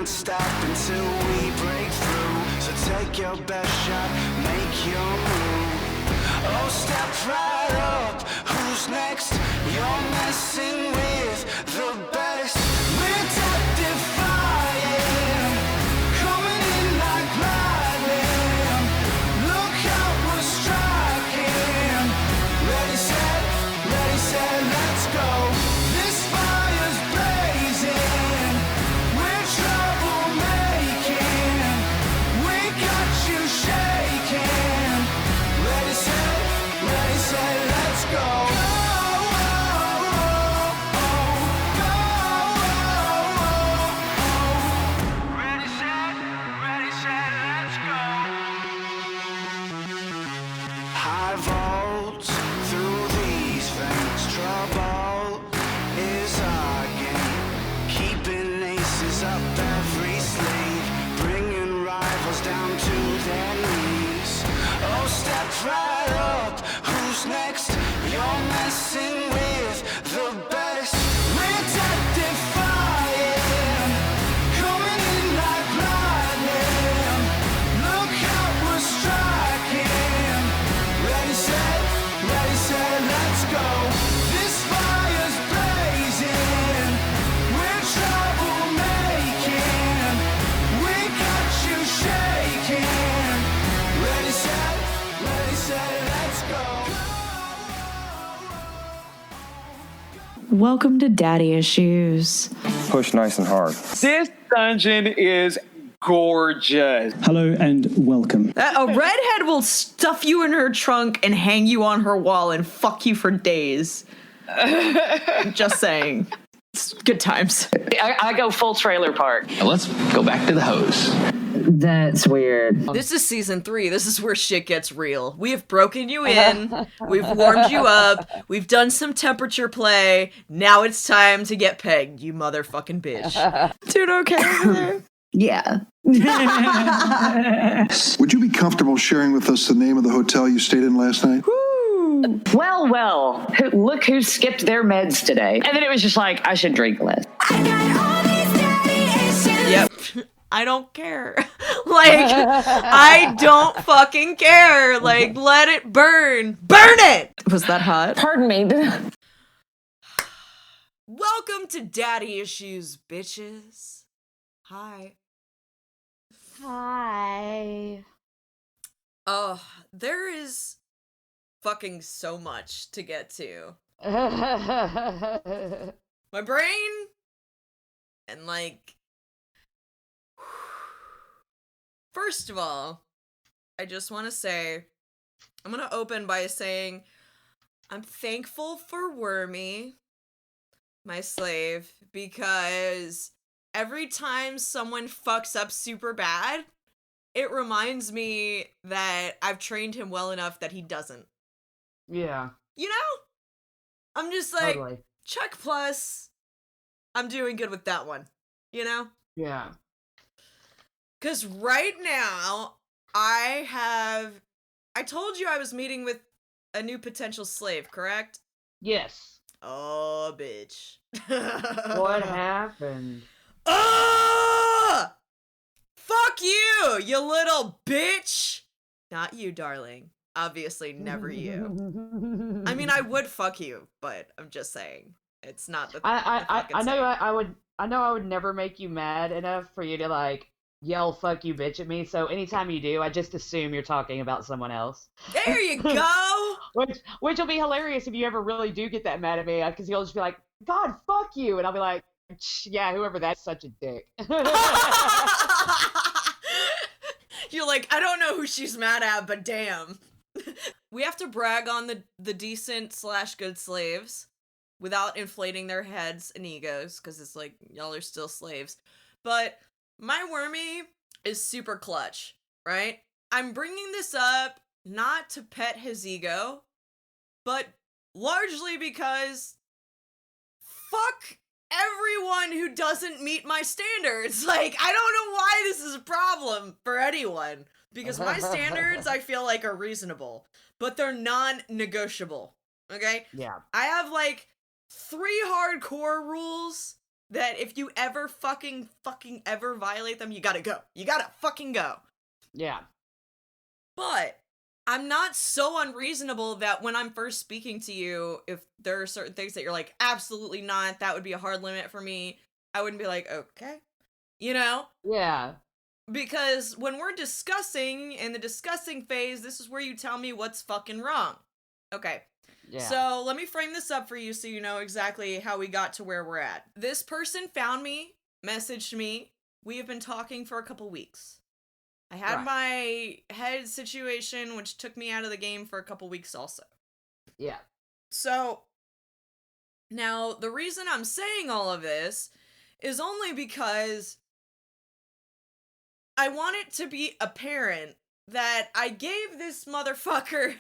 can't stop until we break through. So take your best shot, make your move. Oh, step right up, who's next? You're messing with the best. We're death-defying, coming in like lightning. Look out, we're striking. Ready, set, let's go. This fire's blazing, we're troublemaking. We got you shaking. Ready, set, let's go. Ready, set, let's go. High volts through these veins. Trouble is our game. Keeping aces up every sleeve. Bringing rivals down to their knees. Oh, step right up. Who's next? You're messing with the best. We're death-defying, coming in like lightning. Look out, we're striking. Ready, set, let's go. This fire's blazing, we're troublemaking. We got you shaking. Ready, set, let's go. Welcome to Daddy Issues. Push nice and hard. This dungeon is gorgeous. Hello and welcome. A redhead will stuff you in her trunk and hang you on her wall and fuck you for days. Just saying. It's good times. I go full trailer park. Let's go back to the hose. That's weird. This is season 3. This is where shit gets real. We have broken you in. We've warmed you up. We've done some temperature play. Now it's time to get pegged, you motherfucking bitch. Dude, okay over there? Yeah. Would you be comfortable sharing with us the name of the hotel you stayed in last night? Well, look who skipped their meds today. And then it was just like, I should drink less. Yep. I don't care. I don't fucking care. Let it burn. Burn it! Was that hot? Pardon me. Welcome to Daddy Issues, bitches. Hi. Hi. Oh, there is fucking so much to get to. My brain and first of all, I just want to say, I'm going to open by saying I'm thankful for Wormy, my slave, because every time someone fucks up super bad, it reminds me that I've trained him well enough that he doesn't. Yeah. You know? I'm just like, Totally. check plus, I'm doing good with that one. You know? Yeah. Because right now, I told you I was meeting with a new potential slave, correct? Yes. Oh, bitch. What happened? Fuck you, you little bitch! Not you, darling. Obviously, never you. I mean, I would fuck you, but I'm just saying. It's not the I know I would never make you mad enough for you to yell "fuck you, bitch" at me. So anytime you do, I just assume you're talking about someone else. There you go. which will be hilarious if you ever really do get that mad at me, because you'll just be like, "God, fuck you," and I'll be like, "Yeah, whoever that's such a dick." You're like, I don't know who she's mad at, but damn. We have to brag on the decent/good slaves without inflating their heads and egos, because it's like, y'all are still slaves. But my Wormy is super clutch, right? I'm bringing this up not to pet his ego, but largely because fuck everyone who doesn't meet my standards. I don't know why this is a problem for anyone, because my standards I feel like are reasonable, but they're non-negotiable. Okay? Yeah. I have 3 hardcore rules that if you ever fucking ever violate them, you gotta go. You gotta fucking go. Yeah. But I'm not so unreasonable that when I'm first speaking to you, if there are certain things that you're like, absolutely not, that would be a hard limit for me, I wouldn't be like, okay. You know? Yeah. Because when we're discussing, in the discussing phase, this is where you tell me what's fucking wrong. Okay. Yeah. So let me frame this up for you so you know exactly how we got to where we're at. This person found me, messaged me. We have been talking for a couple weeks. I had Right. my head situation, which took me out of the game for a couple weeks also. Yeah. So now the reason I'm saying all of this is only because I want it to be apparent that I gave this motherfucker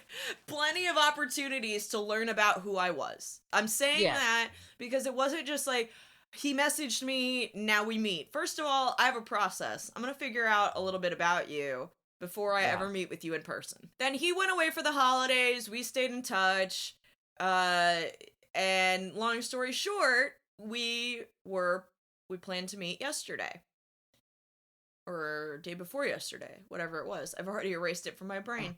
plenty of opportunities to learn about who I was. I'm saying Yeah. that because it wasn't just like, he messaged me, now we meet. First of all, I have a process. I'm gonna figure out a little bit about you before I Yeah. ever meet with you in person. Then he went away for the holidays, we stayed in touch, and long story short, we planned to meet yesterday. Or day before yesterday, whatever it was. I've already erased it from my brain.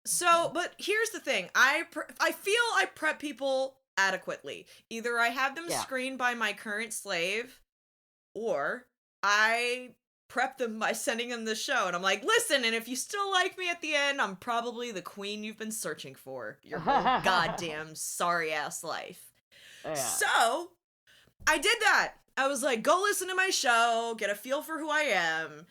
So, but here's the thing. I feel I prep people adequately. Either I have them Yeah. screened by my current slave, or I prep them by sending them the show. And I'm like, listen, and if you still like me at the end, I'm probably the queen you've been searching for your whole goddamn sorry-ass life. Yeah. So, I did that. I was like, go listen to my show, get a feel for who I am.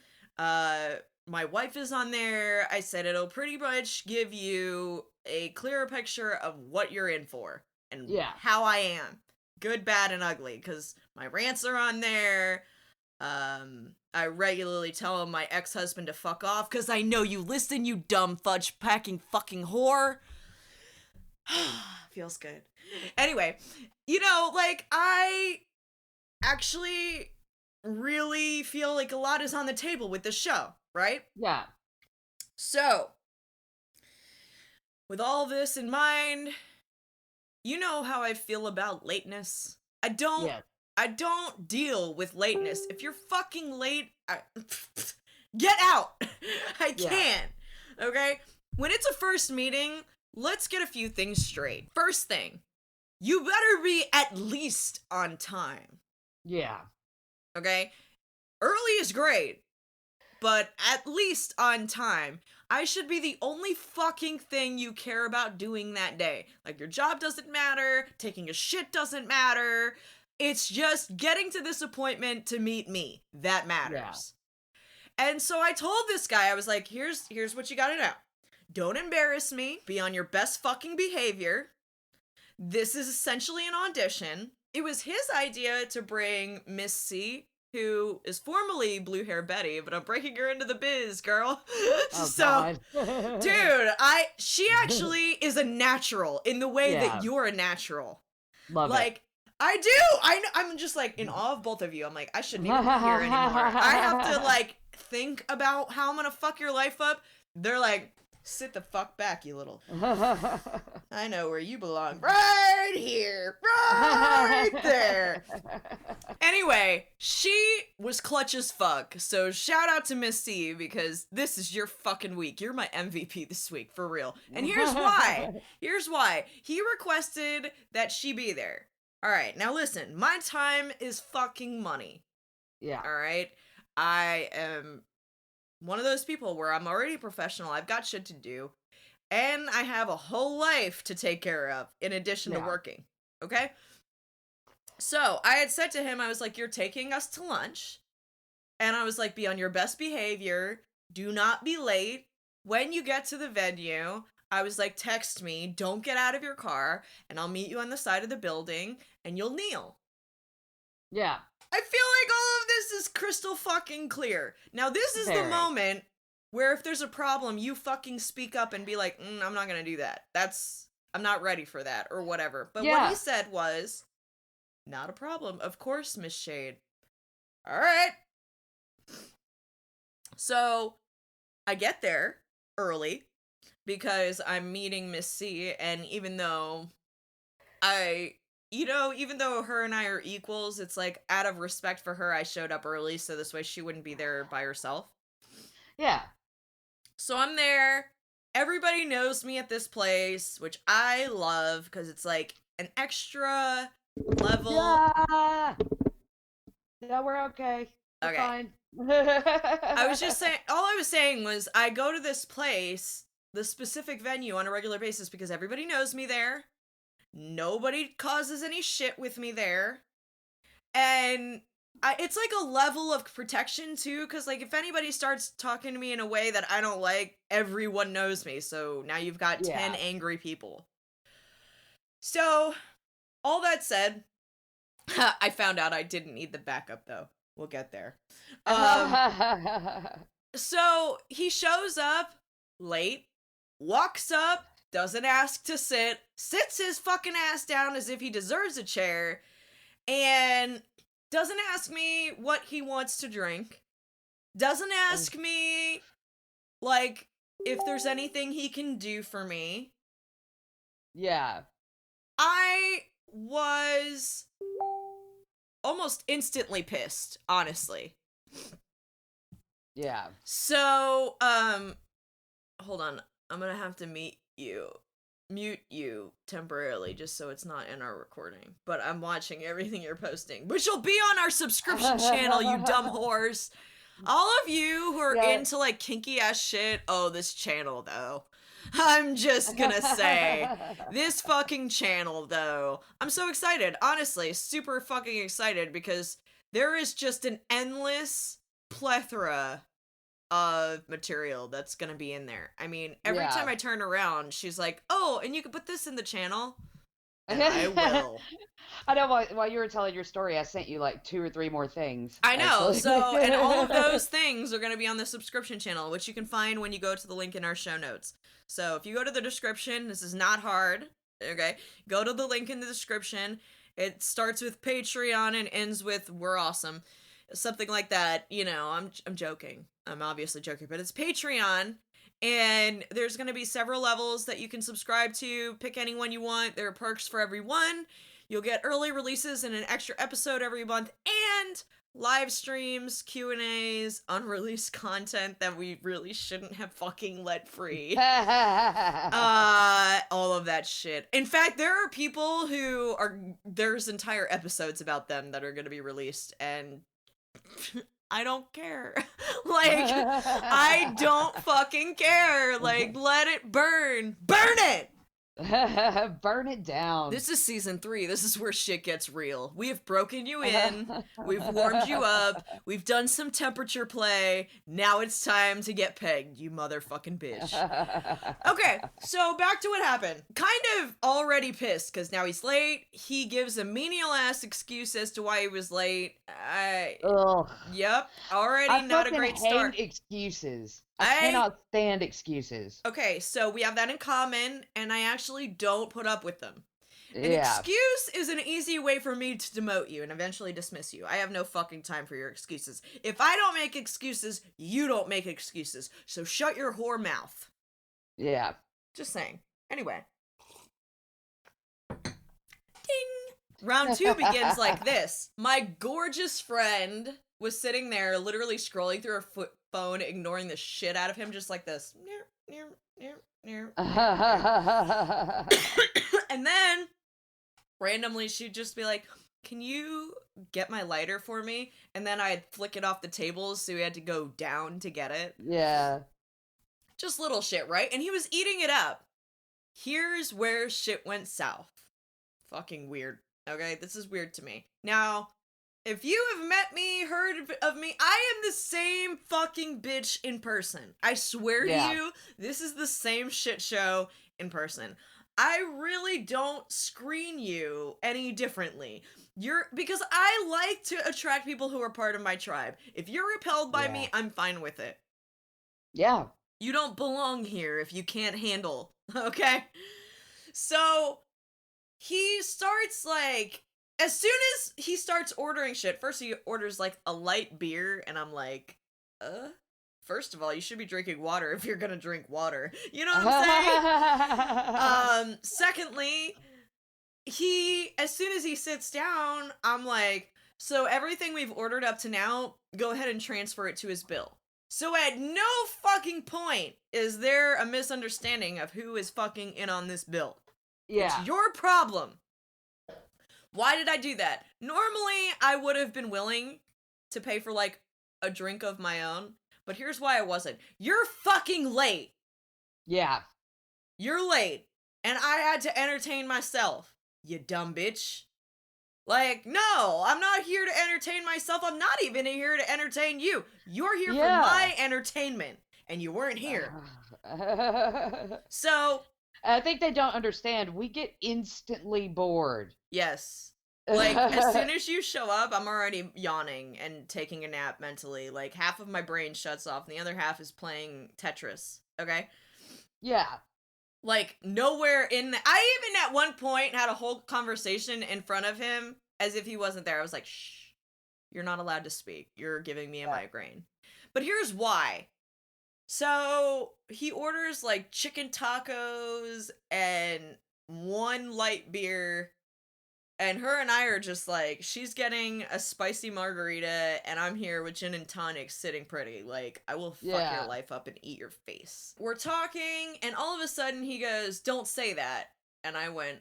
My wife is on there. I said it'll pretty much give you a clearer picture of what you're in for and Yeah. how I am. Good, bad, and ugly, because my rants are on there. I regularly tell my ex-husband to fuck off, because I know you listen, you dumb fudge-packing fucking whore. Feels good. Anyway, you know, like, I actually really feel like a lot is on the table with the show, right? Yeah. So, with all this in mind, you know how I feel about lateness. I don't deal with lateness. If you're fucking late, get out. I Yeah. can't. Okay? When it's a first meeting, let's get a few things straight. First thing, you better be at least on time. Yeah. Okay? Early is great, but at least on time. I should be the only fucking thing you care about doing that day. Like, your job doesn't matter, taking a shit doesn't matter. It's just getting to this appointment to meet me. That matters. And so I told this guy, I was like, here's what you gotta know. Don't embarrass me. Be on your best fucking behavior. This is essentially an audition. It was his idea to bring Miss C, who is formerly Blue Hair Betty, but I'm breaking her into the biz, girl. Oh, So, God. dude, she actually is a natural in the way Yeah. that you're a natural. Love Like, I do. I'm just like in awe of both of you. I'm like, I shouldn't even be here anymore. I have to like think about how I'm gonna fuck your life up. They're like, sit the fuck back, you little. it. I know where you belong. Right here. Right there. Anyway, she was clutch as fuck. So shout out to Miss C, because this is your fucking week. You're my MVP this week, for real. And here's why. Here's why. He requested that she be there. All right, now listen. My time is fucking money. Yeah. All right? I am one of those people where I'm already a professional. I've got shit to do. And I have a whole life to take care of in addition to Yeah. working. Okay? So I had said to him, I was like, you're taking us to lunch. And I was like, be on your best behavior. Do not be late. When you get to the venue, I was like, text me. Don't get out of your car. And I'll meet you on the side of the building. And you'll kneel. Yeah. I feel like all of this is crystal fucking clear. Now, this is the Very. moment where if there's a problem, you fucking speak up and be like, I'm not gonna do that. I'm not ready for that, or whatever. But what Yeah. he said was, not a problem. Of course, Miss Shade. All right. So, I get there early because I'm meeting Miss C, and even though I you know, even though her and I are equals, it's like out of respect for her, I showed up early so this way she wouldn't be there by herself. Yeah. So I'm there. Everybody knows me at this place, which I love because it's like an extra level. Yeah. Yeah, we're okay. We're Okay. fine. I was just saying, all I was saying was I go to this place, the specific venue on a regular basis because everybody knows me there. Nobody causes any shit with me there. And it's like a level of protection too, because like if anybody starts talking to me in a way that I don't like, everyone knows me. So now you've got 10 angry people. So, all that said, I found out I didn't need the backup though. We'll get there. So he shows up late, walks up, doesn't ask to sit, sits his fucking ass down as if he deserves a chair, and doesn't ask me what he wants to drink. Doesn't ask me, like, if there's anything he can do for me. Yeah. I was almost instantly pissed, honestly. Yeah. So, hold on. I'm gonna have to mute you temporarily just so it's not in our recording. But I'm watching everything you're posting, which will be on our subscription channel, you dumb whores. All of you who are into like kinky ass shit, this channel though. I'm just gonna say, this fucking channel though. I'm so excited, honestly, super fucking excited because there is just an endless plethora of material that's gonna be in there. I mean, every time I turn around, she's like, "Oh, and you can put this in the channel." And I will. I know while you were telling your story, I sent you like 2 or 3 more things. I know. Actually. So, and all of those things are going to be on the subscription channel, which you can find when you go to the link in our show notes. So, if you go to the description, this is not hard. Okay, go to the link in the description. It starts with Patreon and ends with "We're awesome," something like that. You know, I'm joking. I'm obviously joking, but it's Patreon. And there's going to be several levels that you can subscribe to. Pick any one you want. There are perks for every one. You'll get early releases and an extra episode every month, and live streams, Q&As, unreleased content that we really shouldn't have fucking let free. All of that shit. In fact, there are people who there's entire episodes about them that are going to be released, and I don't care. Like, I don't fucking care. Like, let it burn. Burn it! Burn it down. This is season 3. This is where shit gets real. We have broken you in. We've warmed you up. We've done some temperature play. Now it's time to get pegged, you motherfucking bitch. Okay, so back to what happened. Kind of already pissed because now he's late. He gives a menial ass excuse as to why he was late. Yep, already not a great start. Excuses. I cannot stand excuses. Okay, so we have that in common, and I actually don't put up with them. An excuse is an easy way for me to demote you and eventually dismiss you. I have no fucking time for your excuses. If I don't make excuses, you don't make excuses. So shut your whore mouth. Yeah. Just saying. Anyway. Ding! Round 2 begins like this. My gorgeous friend was sitting there literally scrolling through her phone, ignoring the shit out of him, just like this. And then randomly she'd just be like, "Can you get my lighter for me?" And then I'd flick it off the table, so he had to go down to get it. Yeah. Just little shit, right? And he was eating it up. Here's where shit went south. Fucking weird. Okay, this is weird to me. Now, if you have met me, heard of me, I am the same fucking bitch in person. I swear to you, this is the same shit show in person. I really don't screen you any differently. Because I like to attract people who are part of my tribe. If you're repelled by me, I'm fine with it. Yeah. You don't belong here if you can't handle, okay? So, he starts like, as soon as he starts ordering shit, first he orders like a light beer, and I'm like, first of all, you should be drinking water if you're gonna drink water. You know what I'm saying? Secondly, as soon as he sits down, I'm like, so everything we've ordered up to now, go ahead and transfer it to his bill. So at no fucking point is there a misunderstanding of who is fucking in on this bill. Yeah. It's your problem. Why did I do that? Normally, I would have been willing to pay for, like, a drink of my own, but here's why I wasn't. You're fucking late. Yeah. You're late, and I had to entertain myself, you dumb bitch. Like, no, I'm not here to entertain myself. I'm not even here to entertain you. You're here for my entertainment, and you weren't here. So, I think they don't understand. We get instantly bored. yes. Like, as soon as you show up, I'm already yawning and taking a nap mentally. Like, half of my brain shuts off, and the other half is playing Tetris, okay? Yeah. Like, nowhere in I even at one point had a whole conversation in front of him as if he wasn't there. I was like, shh, you're not allowed to speak. You're giving me a migraine. But here's why. So, he orders, like, chicken tacos and 1 light beer. And her and I are just like, she's getting a spicy margarita, and I'm here with gin and tonic sitting pretty. Like, I will fuck your life up and eat your face. We're talking, and all of a sudden he goes, don't say that. And I went,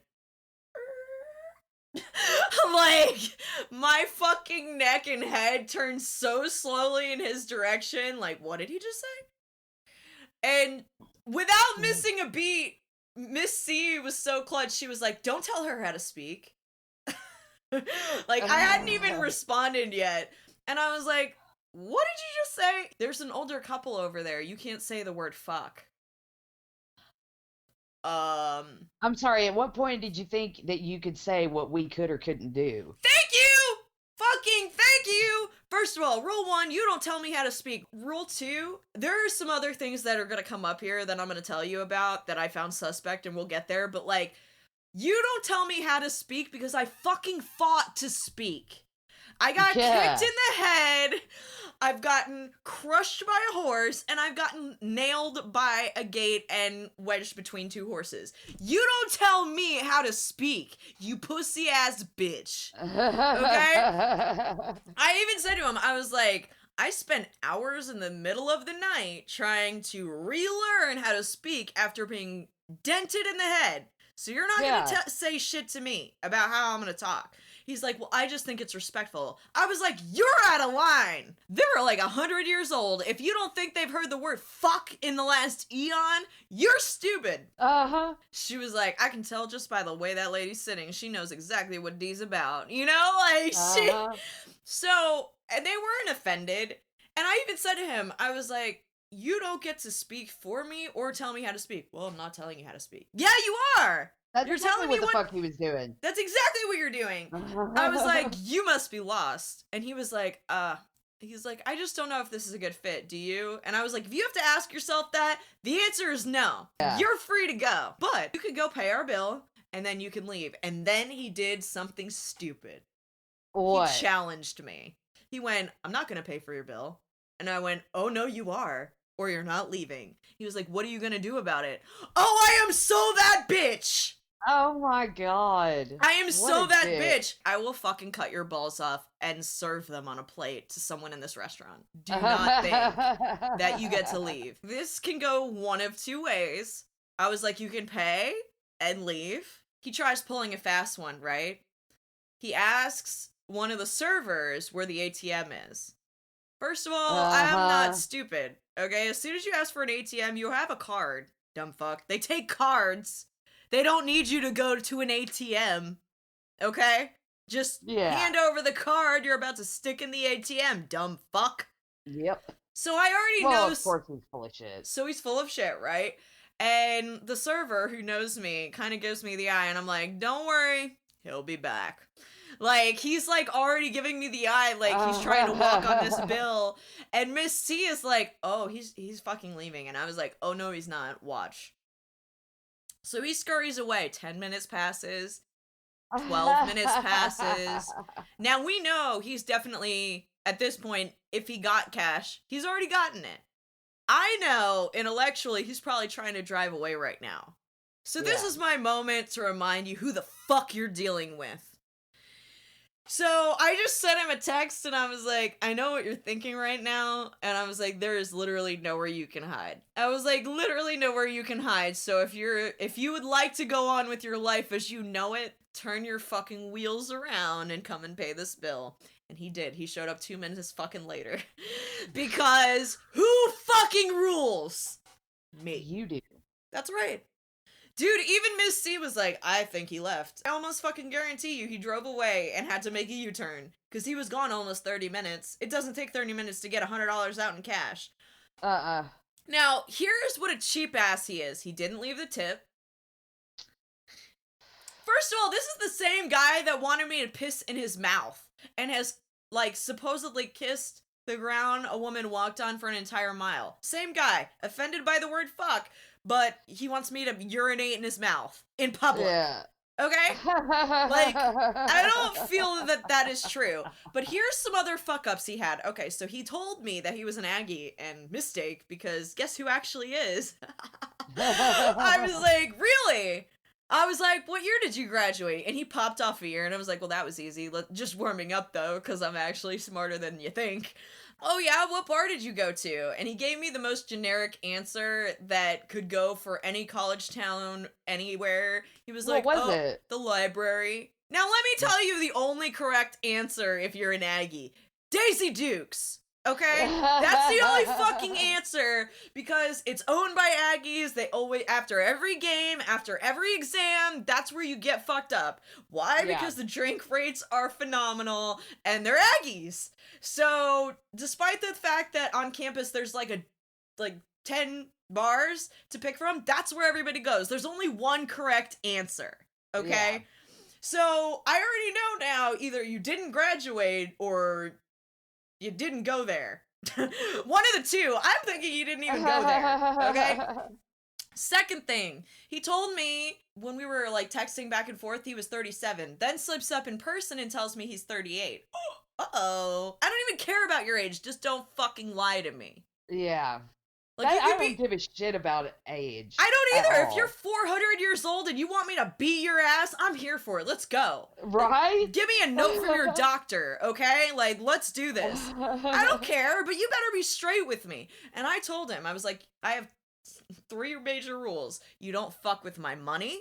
like, my fucking neck and head turned so slowly in his direction. Like, what did he just say? And without missing a beat, Miss C was so clutch. She was like, don't tell her how to speak. Like, I hadn't even responded yet, and I was like, what did you just say? There's an older couple over there. You can't say the word fuck. I'm sorry, at what point did you think that you could say what we could or couldn't do? Thank you! Fucking thank you! First of all, rule 1, you don't tell me how to speak. Rule 2, there are some other things that are gonna come up here that I'm gonna tell you about that I found suspect, and we'll get there, but, like, you don't tell me how to speak because I fucking fought to speak. I got kicked in the head, I've gotten crushed by a horse, and I've gotten nailed by a gate and wedged between 2 horses. You don't tell me how to speak, you pussy-ass bitch. Okay? I even said to him, I was like, I spent hours in the middle of the night trying to relearn how to speak after being dented in the head. So you're not gonna say shit to me about how I'm gonna talk. He's like, well, I just think it's respectful. I was like, you're out of line. They're like 100 years old. If you don't think they've heard the word fuck in the last eon, you're stupid. Uh-huh. She was like, I can tell just by the way that lady's sitting. She knows exactly what D's about. You know, like, So, and they weren't offended. And I even said to him, I was like, you don't get to speak for me or tell me how to speak. Well, I'm not telling you how to speak. Yeah, you are. That's You're exactly telling me what the fuck he was doing. That's exactly what you're doing. I was like, you must be lost. And he was like, he's like, I just don't know if this is a good fit. Do you? And I was like, if you have to ask yourself that, the answer is no. Yeah. You're free to go. But you could go pay our bill and then you can leave. And then he did something stupid. What? He challenged me. He went, I'm not going to pay for your bill. And I went, oh, no, you are. Or you're not leaving. He was like, what are you going to do about it? Oh, I am so that bitch. Oh my god. I am What so a that dick. bitch. I will fucking cut your balls off and serve them on a plate to someone in this restaurant. Do not think that you get to leave. This can go one of 2 ways. I was like, you can pay and leave. He tries pulling a fast one, right? He asks one of the servers where the ATM is. First of all, I am not stupid, okay? As soon as you ask for an ATM, you have a card, dumb fuck. They take cards. They don't need you to go to an ATM, okay? Just hand over the card you're about to stick in the ATM, dumb fuck. Yep. So I already know. Of course he's full of shit. So he's full of shit, right? And the server who knows me kind of gives me the eye, and I'm like, don't worry, he'll be back. Like, he's like already giving me the eye, like he's trying to walk on this bill. And Miss C is like, oh, he's fucking leaving. And I was like, oh no, he's not. Watch. So he scurries away. 10 minutes passes. 12 minutes passes. Now we know he's definitely, at this point, if he got cash, he's already gotten it. I know, intellectually, he's probably trying to drive away right now. So this is my moment to remind you who the fuck you're dealing with. So I just sent him a text and I was like, I know what you're thinking right now. And I was like, there is literally nowhere you can hide. I was like, literally nowhere you can hide. So if you would like to go on with your life as you know it, turn your fucking wheels around and come and pay this bill. And he did. He showed up 2 minutes fucking later. Because who fucking rules? Me. You do. That's right. Dude, even Miss C was like, I think he left. I almost fucking guarantee you he drove away and had to make a U-turn. Because he was gone almost 30 minutes. It doesn't take 30 minutes to get $100 out in cash. Now, here's what a cheap ass he is. He didn't leave the tip. First of all, this is the same guy that wanted me to piss in his mouth. And has, like, supposedly kissed the ground a woman walked on for an entire mile. Same guy. Offended by the word fuck. But he wants me to urinate in his mouth in public. Yeah. Okay? Like, I don't feel that is true. But here's some other fuck-ups he had. Okay, so he told me that he was an Aggie, and mistake, because guess who actually is? I was like, really? I was like, what year did you graduate? And he popped off a year, and I was like, well, that was easy. Just warming up, though, because I'm actually smarter than you think. Oh yeah, what bar did you go to? And he gave me the most generic answer that could go for any college town, anywhere. He was like, what was it? The library. Now let me tell you the only correct answer if you're an Aggie. Daisy Dukes. Okay? That's the only fucking answer, because it's owned by Aggies. They always, after every game, after every exam, that's where you get fucked up. Why? Yeah. Because the drink rates are phenomenal, and they're Aggies. So, despite the fact that on campus there's like 10 bars to pick from, that's where everybody goes. There's only one correct answer. Okay? Yeah. So, I already know now, either you didn't graduate or you didn't go there. One of the two. I'm thinking you didn't even go there. Okay? Second thing, he told me when we were like texting back and forth he was 37, then slips up in person and tells me he's 38. Uh-oh. I don't even care about your age. Just don't fucking lie to me. Yeah. Like, I don't give a shit about age. I don't either. If all. you're 400 years old and you want me to beat your ass, I'm here for it. Let's go. Right? Give me a note from your doctor, okay? Like, let's do this. I don't care, but you better be straight with me. And I told him, I was like, I have 3 major rules. You don't fuck with my money,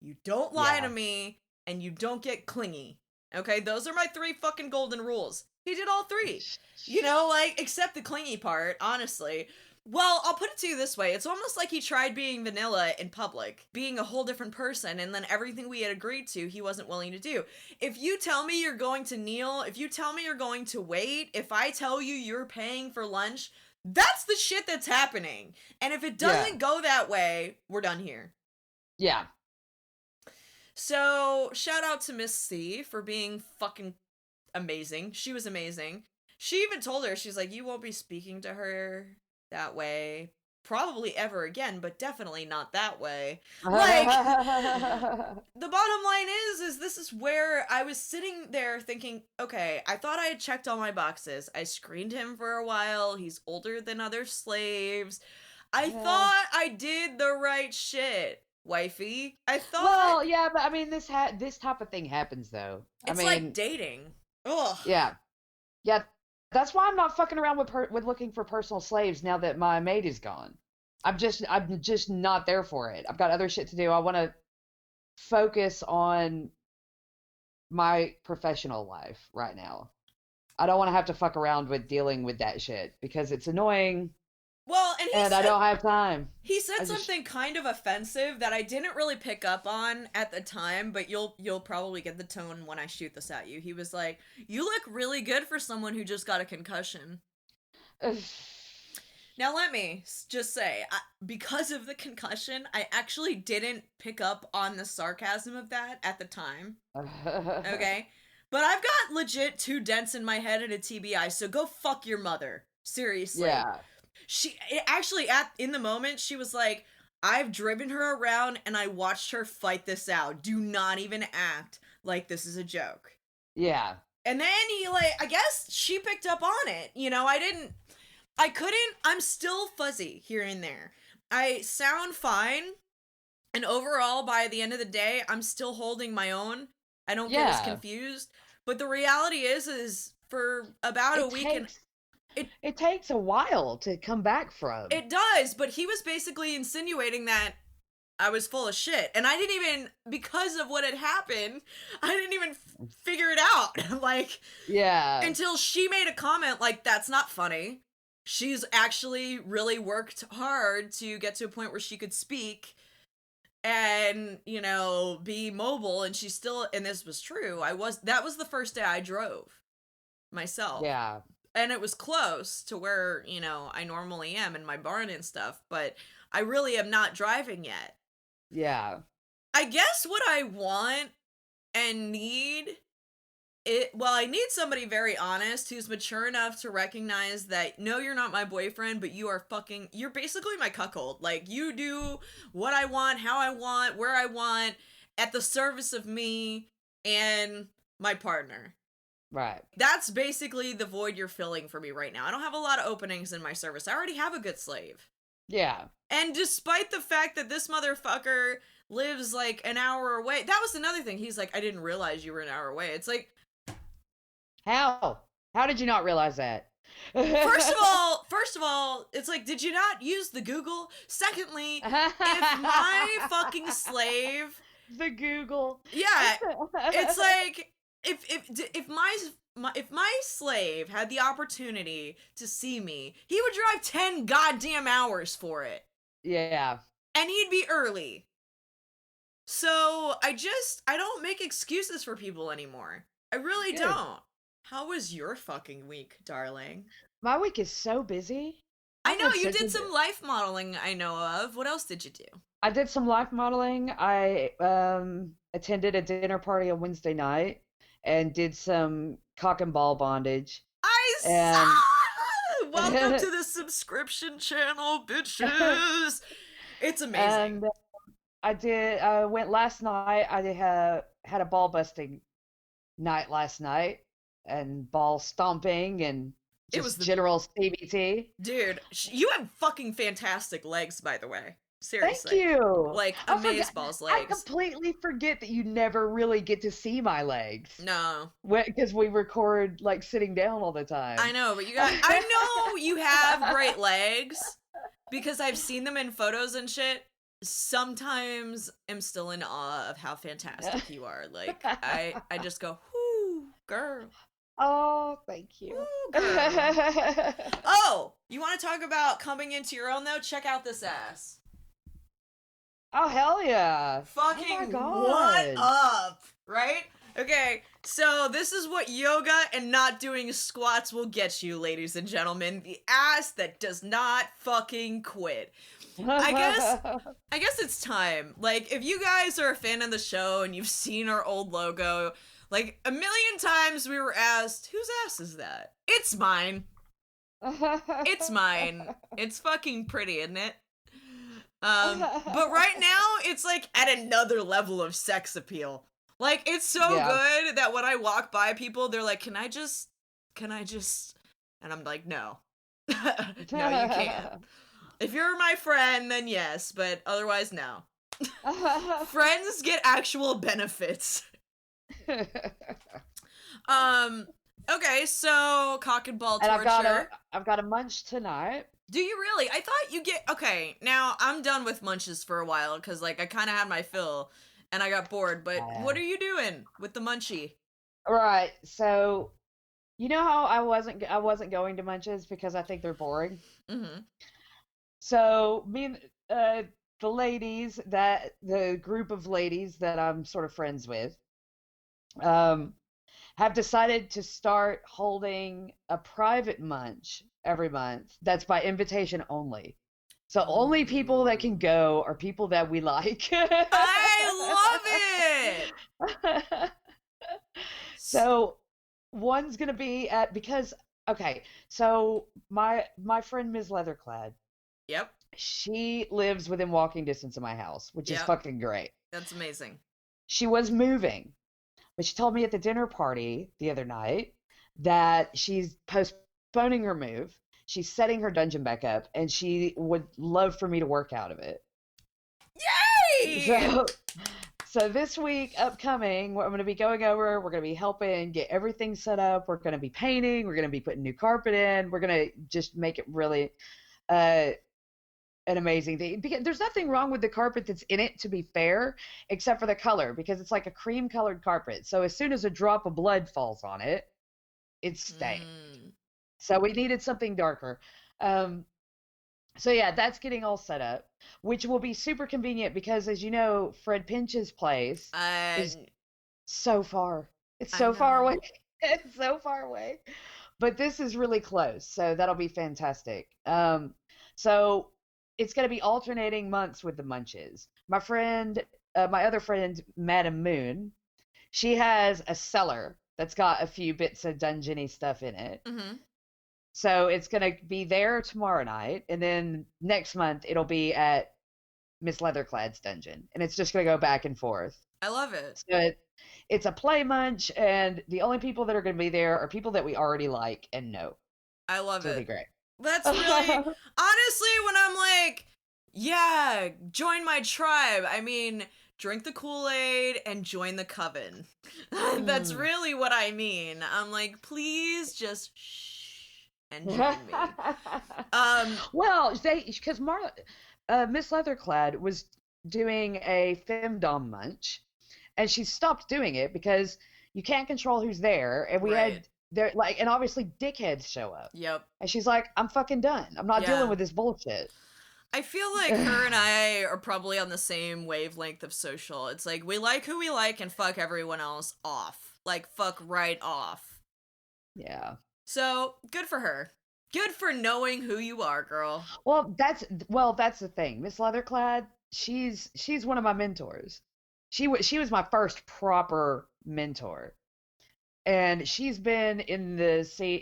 you don't lie to me, and you don't get clingy. Okay? Those are my 3 fucking golden rules. He did all 3. You know, like, except the clingy part, honestly. Well, I'll put it to you this way. It's almost like he tried being vanilla in public, being a whole different person, and then everything we had agreed to, he wasn't willing to do. If you tell me you're going to kneel, if you tell me you're going to wait, if I tell you you're paying for lunch, that's the shit that's happening. And if it doesn't go that way, we're done here. Yeah. So, shout out to Miss C for being fucking amazing. She was amazing. She even told her, she's like, you won't be speaking to her that way probably ever again, but definitely not that way. Like, the bottom line is this is where I was sitting there thinking, okay, I thought I had checked all my boxes. I screened him for a while. He's older than other slaves. I thought I did the right shit, wifey. I thought. Well, yeah, but I mean, this type of thing happens though. It's like dating. Ugh. Yeah. Yeah. That's why I'm not fucking around with looking for personal slaves now that my maid is gone. I'm just not there for it. I've got other shit to do. I want to focus on my professional life right now. I don't want to have to fuck around with dealing with that shit because it's annoying. Well, and I don't have time. He said something kind of offensive that I didn't really pick up on at the time, but you'll probably get the tone when I shoot this at you. He was like, "You look really good for someone who just got a concussion." Now let me just say, because of the concussion, I actually didn't pick up on the sarcasm of that at the time. Okay? But I've got legit 2 dents in my head and a TBI, so go fuck your mother. Seriously. Yeah. In the moment, she was like, I've driven her around and I watched her fight this out. Do not even act like this is a joke. Yeah. And then I guess she picked up on it. You know, I'm still fuzzy here and there. I sound fine. And overall, by the end of the day, I'm still holding my own. I don't get as confused. But the reality is for about a week and it takes a while to come back from. It does, but he was basically insinuating that I was full of shit. And I didn't even, because of what had happened, I didn't even figure it out. Like, yeah. Until she made a comment like, that's not funny. She's actually really worked hard to get to a point where she could speak and, you know, be mobile. And she's still, and this was true. That was the first day I drove myself. Yeah. And it was close to where, you know, I normally am in my barn and stuff, but I really am not driving yet. Yeah. I guess what I want and need I need somebody very honest who's mature enough to recognize that no, you're not my boyfriend, but you're basically my cuckold. Like, you do what I want, how I want, where I want, at the service of me and my partner. Right. That's basically the void you're filling for me right now. I don't have a lot of openings in my service. I already have a good slave. Yeah. And despite the fact that this motherfucker lives like an hour away, that was another thing. He's like, I didn't realize you were an hour away. It's like, how did you not realize that? First of all, it's like, did you not use the Google? Secondly, if my fucking slave, the Google, yeah, it's like if my slave had the opportunity to see me, he would drive 10 goddamn hours for it. Yeah. And he'd be early. So I don't make excuses for people anymore. I really don't. How was your fucking week, darling? My week is so busy. I know, you did some life modeling I know of. What else did you do? I did some life modeling. I attended a dinner party on Wednesday night and did some cock and ball bondage. Welcome to the subscription channel, bitches. It's amazing. And I went last night. I had a ball busting night last night and ball stomping and just it was general CBT. Dude, you have fucking fantastic legs, by the way. Seriously. Thank you. Like, amazeballs legs. I completely forget that you never really get to see my legs. No. Because we record, like, sitting down all the time. I know, but I know you have great legs because I've seen them in photos and shit. Sometimes I'm still in awe of how fantastic you are. Like, I just go, whoo, girl. Oh, thank you. Ooh, girl. Oh, you want to talk about coming into your own, though? Check out this ass. Oh, hell yeah. Fucking oh my God. What up? Right? Okay, so this is what yoga and not doing squats will get you, ladies and gentlemen. The ass that does not fucking quit. I guess it's time. Like, if you guys are a fan of the show and you've seen our old logo, like, a million times we were asked, whose ass is that? It's mine. It's mine. It's fucking pretty, isn't it? But right now, it's like at another level of sex appeal. Like, it's so good that when I walk by people, they're like, can I just, and I'm like, no. No, you can't. If you're my friend, then yes, but otherwise, no. Friends get actual benefits. Okay, so cock and ball torture. And I've got a munch tonight. Do you really? I thought you get... Okay, now I'm done with munches for a while because, like, I kind of had my fill and I got bored. But what are you doing with the munchie? Right. So, you know how I wasn't going to munches because I think they're boring. Mm-hmm. So me and the group of ladies that I'm sort of friends with, have decided to start holding a private munch every month that's by invitation only. So only people that can go are people that we like. I love it! So one's going to be so my friend Ms. Leatherclad, yep, she lives within walking distance of my house, which is fucking great. That's amazing. She was moving, but she told me at the dinner party the other night that she's postponing her move. She's setting her dungeon back up, and she would love for me to work out of it. Yay! So this week, upcoming, what I'm going to be going over, we're going to be helping get everything set up. We're going to be painting. We're going to be putting new carpet in. We're going to just make it really an amazing thing. Because there's nothing wrong with the carpet that's in it, to be fair, except for the color, because it's like a cream colored carpet. So as soon as a drop of blood falls on it, it's stained. So we needed something darker. So yeah, that's getting all set up, which will be super convenient because, as you know, Fred Pinch's place is so far. It's so far away. It's so far away. But this is really close, so that'll be fantastic. So it's going to be alternating months with the Munches. My other friend, Madam Moon, she has a cellar that's got a few bits of dungeony stuff in it. Mm-hmm. So it's going to be there tomorrow night, and then next month it'll be at Miss Leatherclad's dungeon, and it's just going to go back and forth. I love it. So it's a play munch, and the only people that are going to be there are people that we already like and know. I love So it. it'll be great. That's really, honestly, when I'm like, yeah, join my tribe, I mean, drink the Kool-Aid and join the coven. That's really what I mean. I'm like, please just shh and join me. Well, because Miss Leatherclad was doing a femdom munch, and she stopped doing it because you can't control who's there, and we had there and obviously dickheads show up. Yep. And she's like, I'm fucking done. I'm not dealing with this bullshit. I feel like her and I are probably on the same wavelength of social. It's like, we like who we like and fuck everyone else off. Like, fuck right off. Yeah. So, good for her. Good for knowing who you are, girl. Well, that's the thing. Miss Leatherclad, she's one of my mentors. She was my first proper mentor. And she's been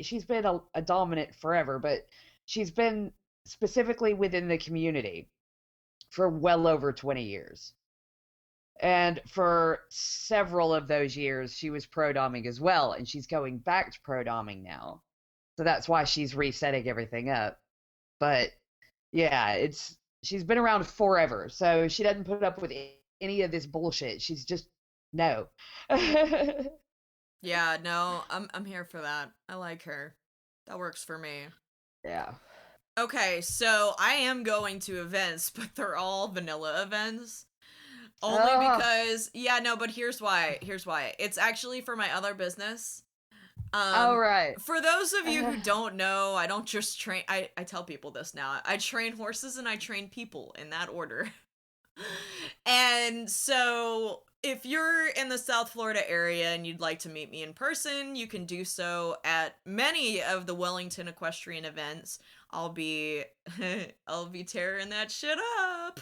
she's been a dominant forever, but she's been specifically within the community for well over 20 years. And for several of those years, she was pro-doming as well, and she's going back to pro-doming now. So that's why she's resetting everything up. But yeah, she's been around forever, so she doesn't put up with any of this bullshit. She's just no. Yeah, no, I'm here for that. I like her. That works for me. Yeah. Okay, so I am going to events, but they're all vanilla events. Only because, but here's why. It's actually for my other business. Right. For those of you who don't know, I don't just train, I tell people this now. I train horses and I train people in that order. And so if you're in the South Florida area and you'd like to meet me in person, you can do so at many of the Wellington equestrian events. I'll be tearing that shit up.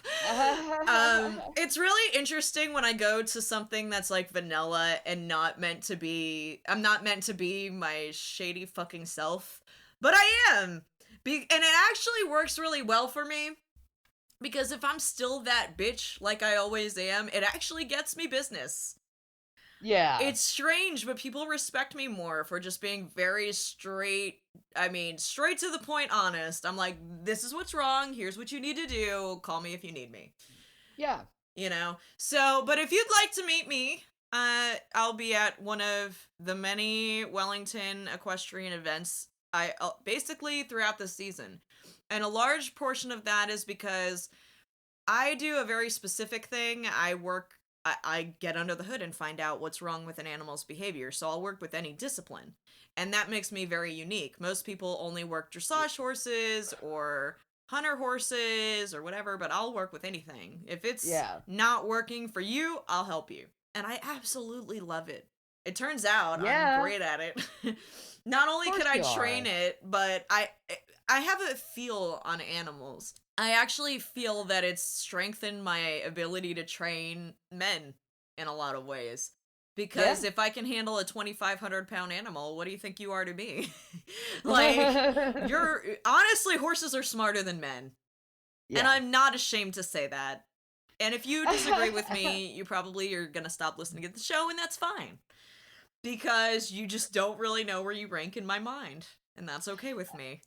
It's really interesting when I go to something that's like vanilla and I'm not meant to be my shady fucking self, but I am. And it actually works really well for me. Because if I'm still that bitch like I always am, it actually gets me business. Yeah. It's strange, but people respect me more for just being very straight to the point honest. I'm like, this is what's wrong, here's what you need to do, call me if you need me. Yeah. You know? So, but if you'd like to meet me, I'll be at one of the many Wellington equestrian events basically throughout the season. And a large portion of that is because I do a very specific thing. I get under the hood and find out what's wrong with an animal's behavior. So I'll work with any discipline. And that makes me very unique. Most people only work dressage horses or hunter horses or whatever, but I'll work with anything. If it's not working for you, I'll help you. And I absolutely love it. It turns out I'm great at it. Not only could I train it, but I have a feel on animals. I actually feel that it's strengthened my ability to train men in a lot of ways. Because if I can handle a 2,500-pound animal, what do you think you are to me? Like, honestly, horses are smarter than men. Yeah. And I'm not ashamed to say that. And if you disagree with me, you're gonna stop listening to the show, and that's fine. Because you just don't really know where you rank in my mind. And that's okay with me.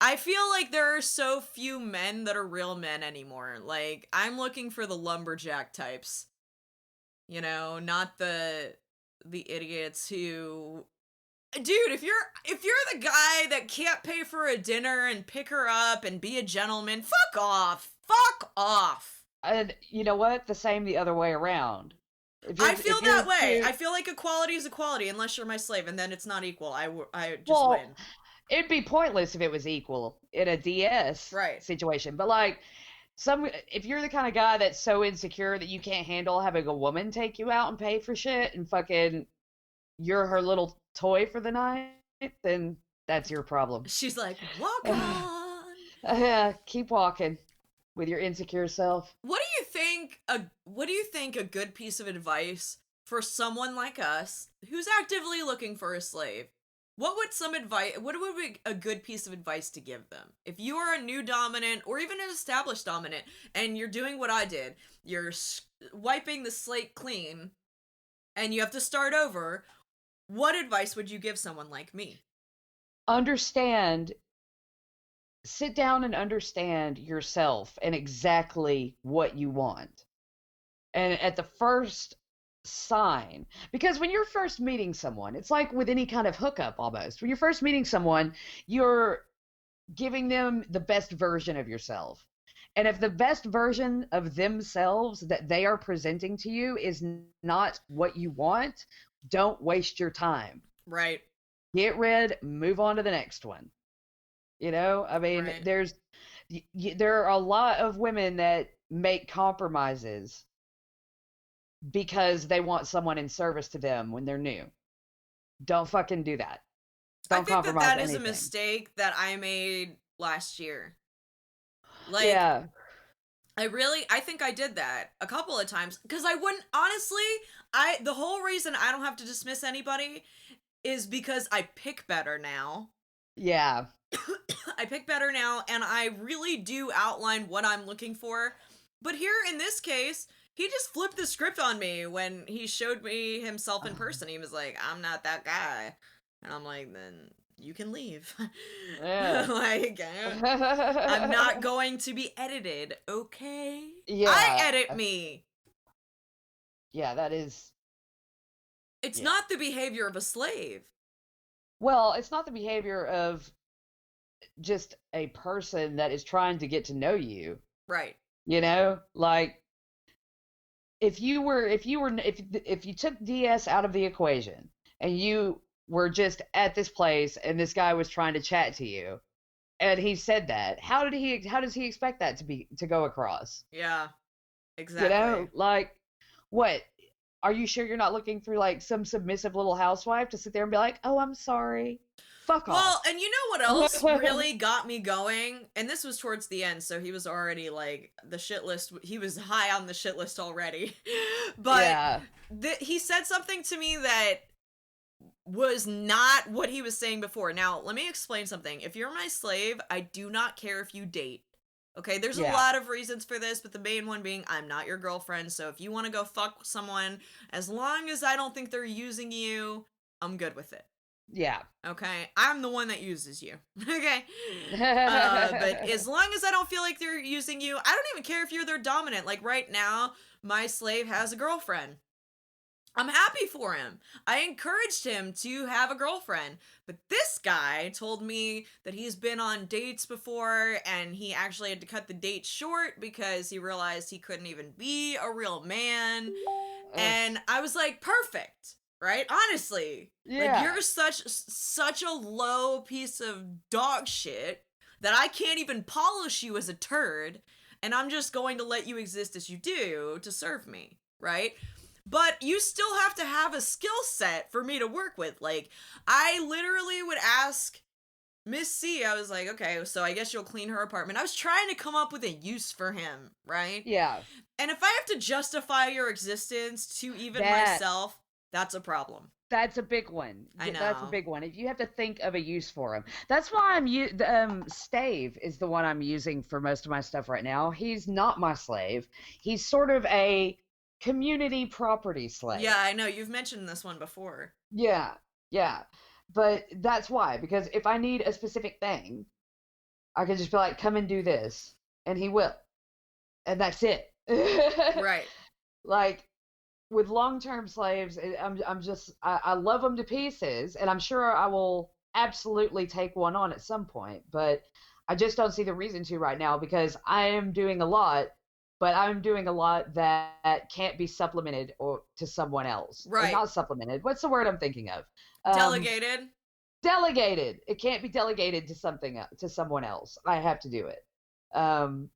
I feel like there are so few men that are real men anymore. Like, I'm looking for the lumberjack types. You know, not the idiots who, dude, if you're the guy that can't pay for a dinner and pick her up and be a gentleman, fuck off. Fuck off. And you know what? The same the other way around. I feel that way. I feel like equality is equality unless you're my slave, and then it's not equal. I just win. It'd be pointless if it was equal in a DS situation. But like if you're the kind of guy that's so insecure that you can't handle having a woman take you out and pay for shit and fucking you're her little toy for the night, then that's your problem. She's like, walk on. Keep walking with your insecure self. What do you think a good piece of advice for someone like us who's actively looking for a slave? What would be a good piece of advice to give them? If you are a new dominant or even an established dominant and you're doing what I did, you're wiping the slate clean and you have to start over, what advice would you give someone like me? Sit down and understand yourself and exactly what you want. And at the first sign, because when you're first meeting someone, it's like with any kind of hookup almost. When you're first meeting someone, you're giving them the best version of yourself. And if the best version of themselves that they are presenting to you is not what you want, don't waste your time. Right. Get rid, move on to the next one. You know, I mean, Right. there are a lot of women that make compromises because they want someone in service to them when they're new. Don't fucking do that. Don't I think compromise that is a anything. mistake that I made last year. Like, Yeah. I think I did that a couple of times because I wouldn't, honestly, the whole reason I don't have to dismiss anybody is because I pick better now. Yeah. I pick better now, and I really do outline what I'm looking for. But here in this case, he just flipped the script on me when he showed me himself in person. He was like, I'm not that guy. And I'm like, then you can leave. Yeah. Like, I'm not going to be edited, okay? Yeah. I edit me. Yeah, that is. It's not the behavior of a slave. Well, it's not the behavior of just a person that is trying to get to know you. Right. You know, like if you took DS out of the equation and you were just at this place and this guy was trying to chat to you and he said that, how does he expect that to go across? Yeah. Exactly. You know, like what? Are you sure you're not looking through like some submissive little housewife to sit there and be like, "Oh, I'm sorry." Fuck off. Well, and you know what else really got me going? And this was towards the end, so he was already like the shit list. He was high on the shit list already. But yeah. he said something to me that was not what he was saying before. Now, let me explain something. If you're my slave, I do not care if you date. Okay, there's a lot of reasons for this, but the main one being I'm not your girlfriend, so if you want to go fuck someone, as long as I don't think they're using you, I'm good with it. Yeah. Okay, I'm the one that uses you. Okay, but as long as I don't feel like they're using you, I don't even care if you're their dominant. Like right now, my slave has a girlfriend. I'm happy for him. I encouraged him to have a girlfriend. But this guy told me that he's been on dates before and he actually had to cut the date short because he realized he couldn't even be a real man. And I was like, perfect, right? Honestly. Yeah. Like, you're such a low piece of dog shit that I can't even polish you as a turd, and I'm just going to let you exist as you do to serve me, right? But you still have to have a skill set for me to work with. Like, I literally would ask Miss C, I was like, okay, so I guess you'll clean her apartment. I was trying to come up with a use for him, right? Yeah. And if I have to justify your existence to even myself, that's a problem. That's a big one. I know. That's a big one. If you have to think of a use for him. That's why Stave is the one I'm using for most of my stuff right now. He's not my slave. He's sort of a community property slave. Yeah, I know. You've mentioned this one before. Yeah. But that's why, because if I need a specific thing, I could just be like, come and do this, and he will, and that's it. Right. Like with long-term slaves, I love them to pieces, and I'm sure I will absolutely take one on at some point, but I just don't see the reason to right now because I am doing a lot, but I'm doing a lot that can't be supplemented or to someone else. Or Right. not supplemented. What's the word I'm thinking of? Delegated. Delegated. It can't be delegated to to someone else. I have to do it.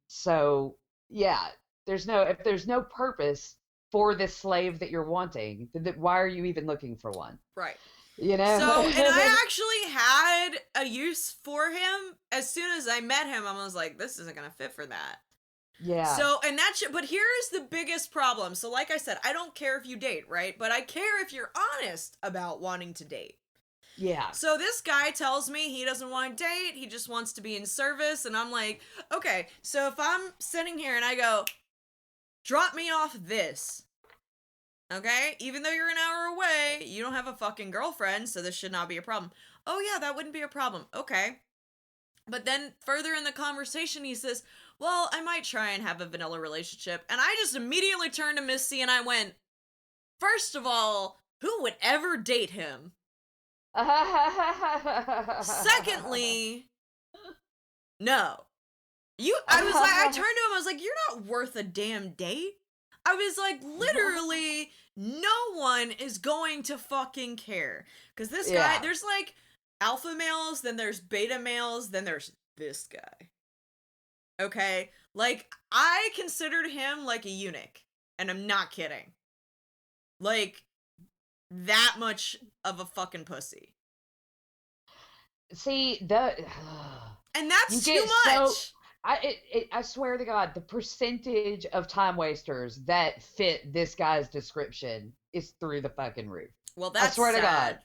So yeah, if there's no purpose for this slave that you're wanting, then why are you even looking for one? Right. You know? So, and I actually had a use for him. As soon as I met him, I was like, this isn't going to fit for that. Yeah. So, and but here's the biggest problem. So, like I said, I don't care if you date, right? But I care if you're honest about wanting to date. Yeah. So this guy tells me he doesn't want to date, he just wants to be in service, and I'm like, okay, so if I'm sitting here and I go, drop me off this, okay? Even though you're an hour away, you don't have a fucking girlfriend, so this should not be a problem. Oh yeah, that wouldn't be a problem. Okay. But then further in the conversation, he says, well, I might try and have a vanilla relationship. And I just immediately turned to Missy and I went, first of all, who would ever date him? Secondly, no. I turned to him, I was like, you're not worth a damn date. I was like, literally, no one is going to fucking care. Because this guy, there's like alpha males, then there's beta males, then there's this guy. Okay? Like, I considered him like a eunuch. And I'm not kidding. Like, that much of a fucking pussy. See, and that's too much. I swear to God, the percentage of time wasters that fit this guy's description is through the fucking roof. Well, that's I swear sad. to God.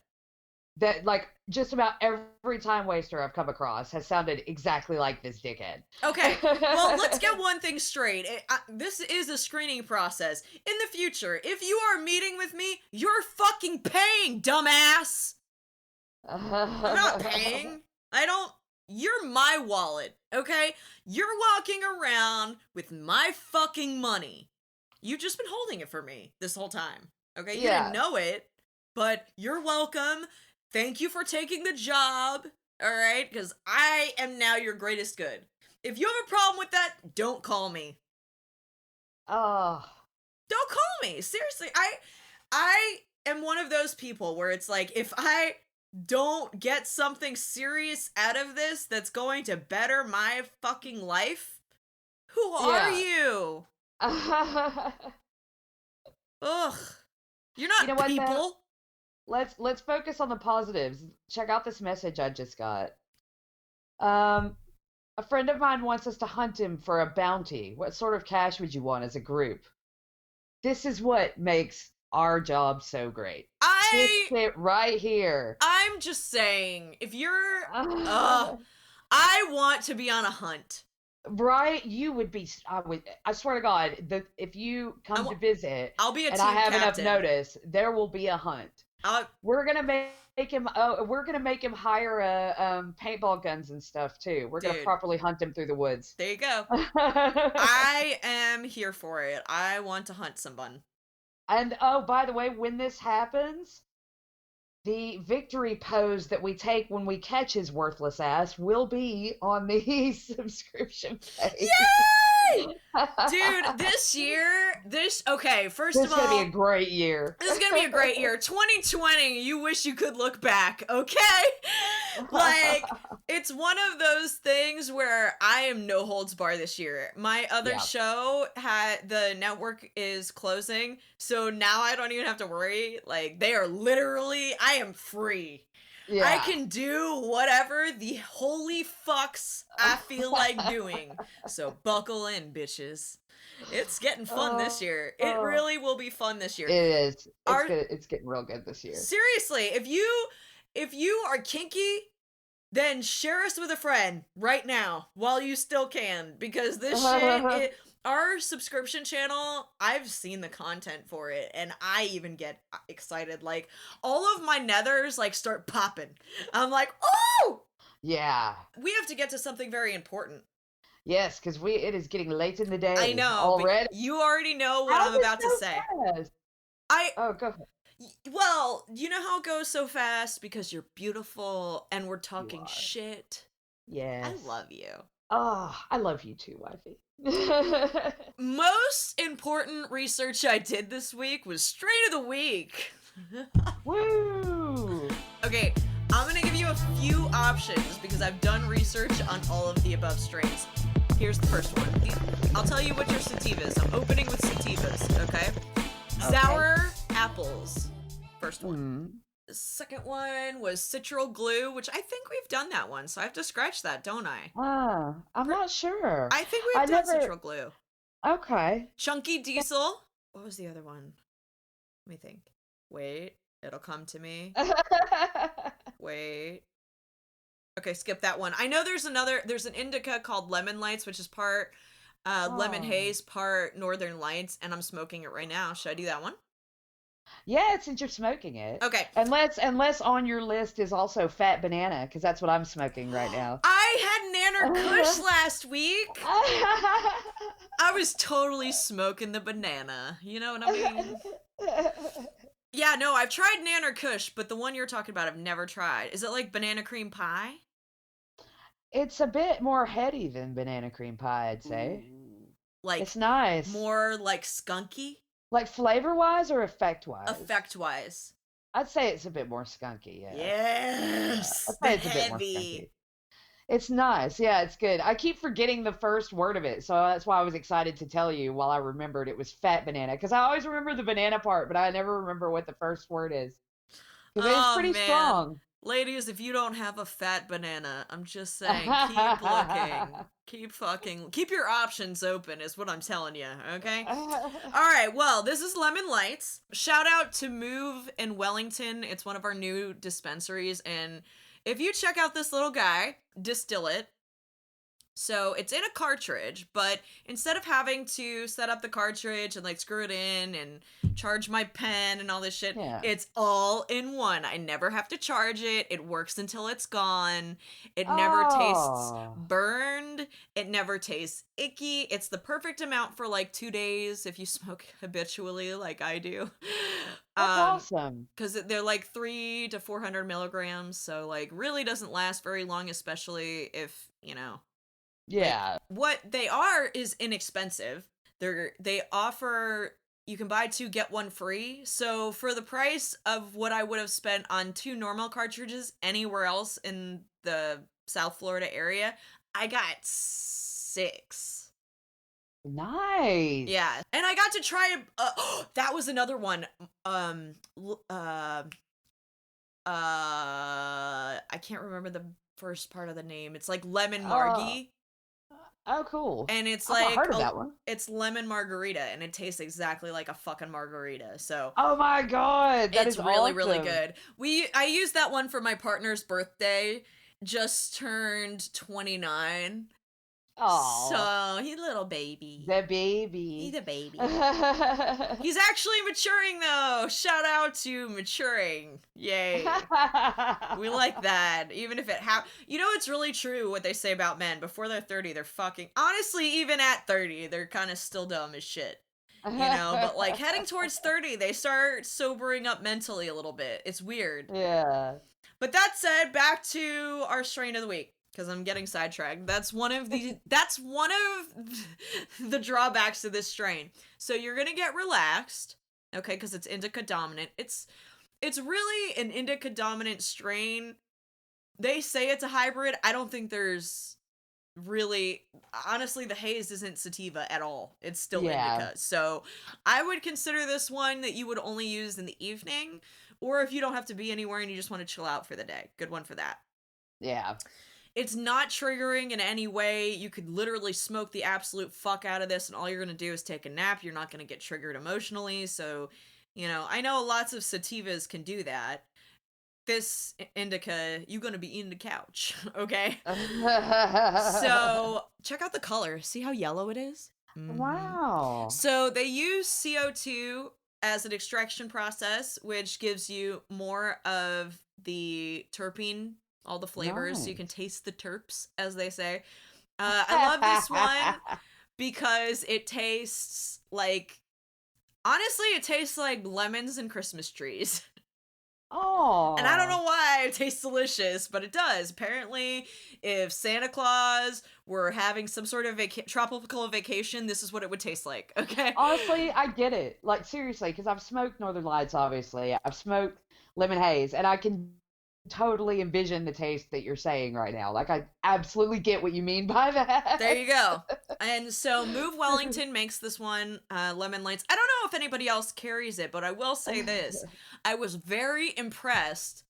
That, like, just about every time waster I've come across has sounded exactly like this dickhead. Okay, well, let's get one thing straight. This is a screening process. In the future, if you are meeting with me, you're fucking paying, dumbass! I'm not paying. You're my wallet, okay? You're walking around with my fucking money. You've just been holding it for me this whole time, okay? You didn't know it, but you're welcome. Thank you for taking the job, all right? Because I am now your greatest good. If you have a problem with that, don't call me. Oh. Don't call me. Seriously, I am one of those people where it's like, if I don't get something serious out of this that's going to better my fucking life, who are you? Ugh. You're not people. What, Let's focus on the positives. Check out this message I just got. A friend of mine wants us to hunt him for a bounty. What sort of cash would you want as a group? This is what makes our job so great. This shit right here. I'm just saying, if you're I want to be on a hunt. Right? You would be. I swear to God, if you come to visit, I'll be a and team I have captain. enough notice, there will be a hunt. We're gonna make him. We're gonna make him hire paintball guns and stuff too. We're gonna properly hunt him through the woods. There you go. I am here for it. I want to hunt someone. And oh, by the way, when this happens, the victory pose that we take when we catch his worthless ass will be on the subscription page. Yay! Dude, this year, first of all, this is gonna be a great year. This is gonna be a great year. 2020, you wish you could look back, okay? Like, it's one of those things where I am no holds bar this year. My other show the network is closing, so now I don't even have to worry. Like, they are literally, I am free. Yeah. I can do whatever the holy fucks I feel like doing. So buckle in, bitches. It's getting fun this year. It really will be fun this year. It is. It's getting real good this year. Seriously, if you are kinky, then share us with a friend right now while you still can, because this shit, our subscription channel, I've seen the content for it, and I even get excited. Like, all of my nethers, like, start popping. I'm like, oh! Yeah. We have to get to something very important. Yes, because it is getting late in the day. I know. already. But you already know what How I'm is about to so say. fast? I Oh, go ahead. Well, you know how it goes so fast because you're beautiful and we're You talking are. shit. Yes. I love you. Oh, I love you too, wifey. Most important research I did this week was strain of the week. Woo! Okay, I'm gonna give you a few options because I've done research on all of the above strains. Here's the first one. I'll tell you what your sativas. I'm opening with sativas, okay? Sour apples. First one. Mm. The second one was citral glue, which I think we've done that one, so I have to scratch that, don't I? I'm not sure. I think we've done citral glue. Okay. Chunky diesel. What was the other one? Let me think. Wait, it'll come to me. Wait. Okay, skip that one. I know there's an indica called Lemon Lights, which is part Lemon Oh. Haze, part Northern Lights, and I'm smoking it right now. Should I do that one? Yeah, since you're smoking it. Okay. Unless on your list is also Fat Banana, because that's what I'm smoking right now. I had Nanner Kush last week. I was totally smoking the banana. You know what I mean? Yeah, no, I've tried Nanner Kush, but the one you're talking about I've never tried. Is it like banana cream pie? It's a bit more heady than banana cream pie, I'd say. Like It's nice. more like skunky? Like flavor wise or effect wise? Effect wise. I'd say it's a bit more skunky, yeah. Yes. I'd The say it's a bit more heavy. skunky. It's nice. Yeah, it's good. I keep forgetting the first word of it, so that's why I was excited to tell you while I remembered it was Fat Banana. Because I always remember the banana part, but I never remember what the first word is. Because it's pretty strong. Ladies, if you don't have a fat banana, I'm just saying, keep looking. Keep your options open is what I'm telling you, okay? All right, well, this is Lemon Lights. Shout out to Move in Wellington. It's one of our new dispensaries, and if you check out this little guy, distill it. So it's in a cartridge, but instead of having to set up the cartridge and like screw it in and charge my pen and all this shit, Yeah. it's all in one. I never have to charge it. It works until it's gone. It never tastes Oh. burned. It never tastes icky. It's the perfect amount for like 2 days if you smoke habitually like I do. That's awesome. Because they're like 300 to 400 milligrams, so like really doesn't last very long, especially if, you know. Yeah. What they are is inexpensive. They offer, you can buy 2 get 1 free. So for the price of what I would have spent on 2 normal cartridges anywhere else in the South Florida area, I got 6. Nice. Yeah, and I got to try that was another one. I can't remember the first part of the name. It's like lemon margie. Oh, cool. And it's I've not like heard of that one. It's lemon margarita, and it tastes exactly like a fucking margarita. So Oh my god, that it's is really really awesome. good. I used that one for my partner's birthday. Just turned 29. Aw. So he's a little baby. The baby. He's a baby. He's actually maturing though. Shout out to maturing. Yay. We like that. Even if it you know, it's really true what they say about men. Before they're 30, they're fucking, honestly, even at 30, they're kind of still dumb as shit. You know, but like heading towards 30, they start sobering up mentally a little bit. It's weird. Yeah. But that said, back to our strain of the week, because I'm getting sidetracked. That's one of the drawbacks to this strain. So you're gonna get relaxed, okay, because it's indica dominant. It's really an indica dominant strain. They say it's a hybrid. I don't think there's really, honestly, the haze isn't sativa at all. It's still indica. So I would consider this one that you would only use in the evening, or if you don't have to be anywhere and you just want to chill out for the day. Good one for that. Yeah. It's not triggering in any way. You could literally smoke the absolute fuck out of this, and all you're going to do is take a nap. You're not going to get triggered emotionally. So, you know, I know lots of sativas can do that. This indica, you're going to be in the couch, okay? So, check out the color. See how yellow it is? Wow. So, they use CO2 as an extraction process, which gives you more of the terpene all the flavors, so you Nice. can taste the terps, as they say. I love this one because it tastes like, honestly, it tastes like lemons and Christmas trees. Oh. And I don't know why it tastes delicious, but it does. Apparently, if Santa Claus were having some sort of tropical vacation, this is what it would taste like. Okay. Honestly, I get it. Like, seriously, because I've smoked Northern Lights, obviously. I've smoked Lemon Haze, and I can totally envision the taste that you're saying right now. Like, I absolutely get what you mean by that. There you go. And so Move Wellington makes this one, Lemon Lights. I don't know if anybody else carries it, but I will say this. I was very impressed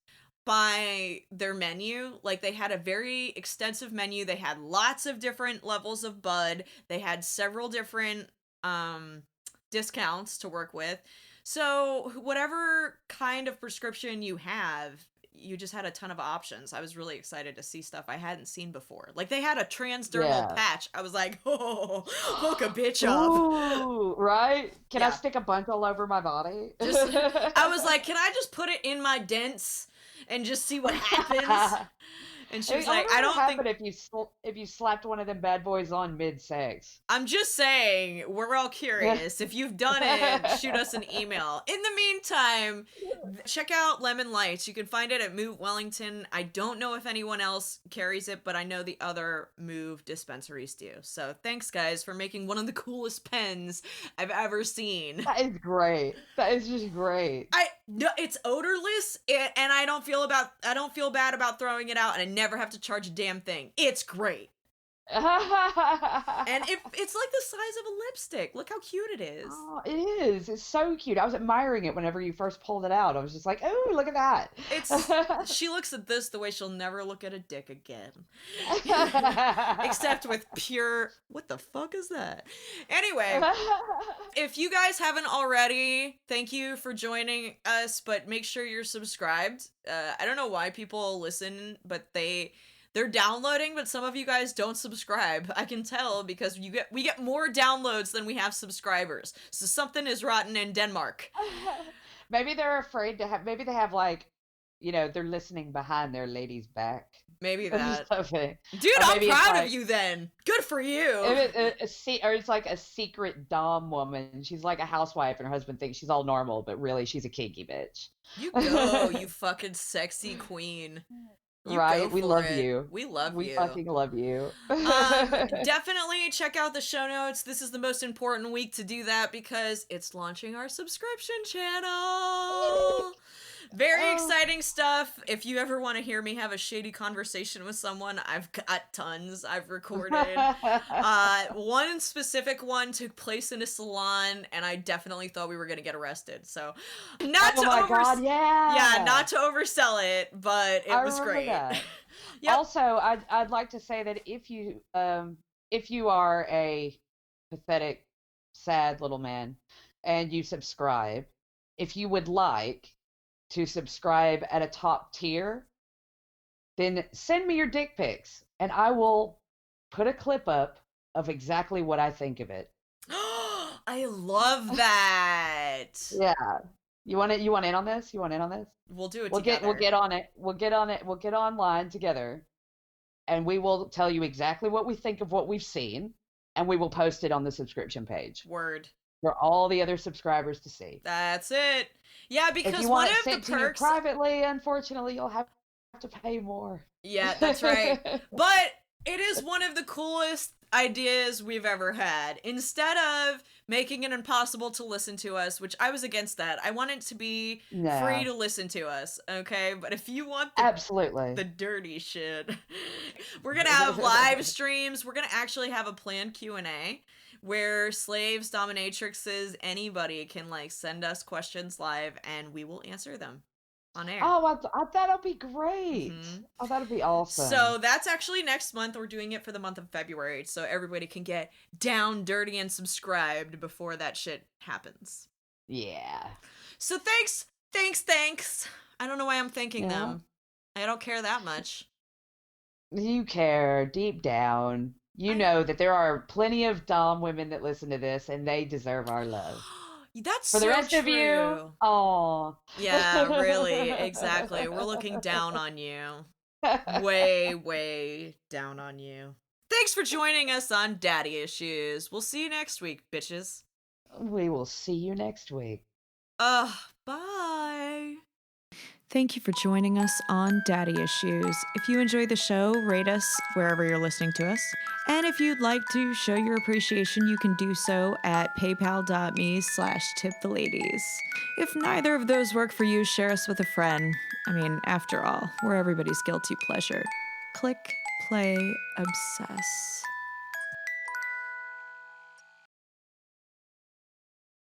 by their menu. Like, they had a very extensive menu. They had lots of different levels of bud. They had several different discounts to work with. So whatever kind of prescription you have, you just had a ton of options. I was really excited to see stuff I hadn't seen before. Like, they had a transdermal patch. I was like, oh, hook a bitch up. Ooh, right? Can I Yeah. stick a bunch all over my body? I was like, can I just put it in my dents and just see what happens? And she was like, I don't think. If you slapped one of them bad boys on mid-sex. I'm just saying, we're all curious. If you've done it, shoot us an email. In the meantime, check out Lemon Lights. You can find it at Move Wellington. I don't know if anyone else carries it, but I know the other Move dispensaries do. So thanks, guys, for making one of the coolest pens I've ever seen. That is great. That is just great. No, it's odorless, and I don't feel bad about throwing it out, and I never have to charge a damn thing. It's great. And it's like the size of a lipstick. Look how cute it is. Oh, it is. It's so cute. I was admiring it whenever you first pulled it out. I was just like, oh, look at that. She looks at this the way she'll never look at a dick again. Except with pure, what the fuck is that? Anyway, if you guys haven't already, thank you for joining us, but make sure you're subscribed. I don't know why people listen, but they're downloading, but some of you guys don't subscribe. I can tell because we get more downloads than we have subscribers. So something is rotten in Denmark. Maybe they're afraid to have. Maybe they have like, they're listening behind their lady's back. Maybe that. Something. Dude, Or I'm maybe it's proud like- of you then. Good for you. Or it's like a secret dom woman. She's like a housewife, and her husband thinks she's all normal, but really she's a kinky bitch. You go, you fucking sexy queen. You Right? go We for love it. you. We love We you. fucking love you. Definitely check out the show notes. This is the most important week to do that because it's launching our subscription channel. Very exciting stuff. If you ever want to hear me have a shady conversation with someone, I've got tons I've recorded. One specific one took place in a salon, and I definitely thought we were going to get arrested. So, not Oh to my God, yeah. not to oversell it, but it was remember great. that. Yep. Also, I'd like to say that if you are a pathetic, sad little man and you subscribe, if you would like to subscribe at a top tier, then send me your dick pics and I will put a clip up of exactly what I think of it. I love that. Yeah. You want in on this? You want in on this? We'll do it We'll together. get on it. We'll get online together, and we will tell you exactly what we think of what we've seen, and we will post it on the subscription page Word. for all the other subscribers to see. That's it. Yeah, If because you one want it of the sent to you perks. privately, unfortunately, you'll have to pay more. Yeah, that's right. But it is one of the coolest ideas we've ever had. Instead of making it impossible to listen to us, which I was against that, I want it to be No. free to listen to us, okay? But if you want Absolutely. the dirty shit, we're gonna have live streams. We're gonna actually have a planned Q&A where slaves, dominatrixes, anybody can like send us questions live and we will answer them on air. Oh, that'll be great. Mhm. Oh, that'll be awesome. So that's actually next month. We're doing it for the month of February, so everybody can get down, dirty, and subscribed before that shit happens. yeah. So thanks. I don't know why I'm thanking Yeah. them. I don't care that much. You care deep down. You know that there are plenty of dom women that listen to this, and they deserve our love. That's For the so rest of you, true. oh, Yeah, really, exactly. We're looking down on you. way, way down on you. Thanks for joining us on Daddy Issues. We'll see you next week, bitches. We will see you next week. Bye. Thank you for joining us on Daddy Issues. If you enjoy the show, rate us wherever you're listening to us. And if you'd like to show your appreciation, you can do so at paypal.me/tiptheladies. If neither of those work for you, share us with a friend. I mean, after all, we're everybody's guilty pleasure. Click, play, obsess.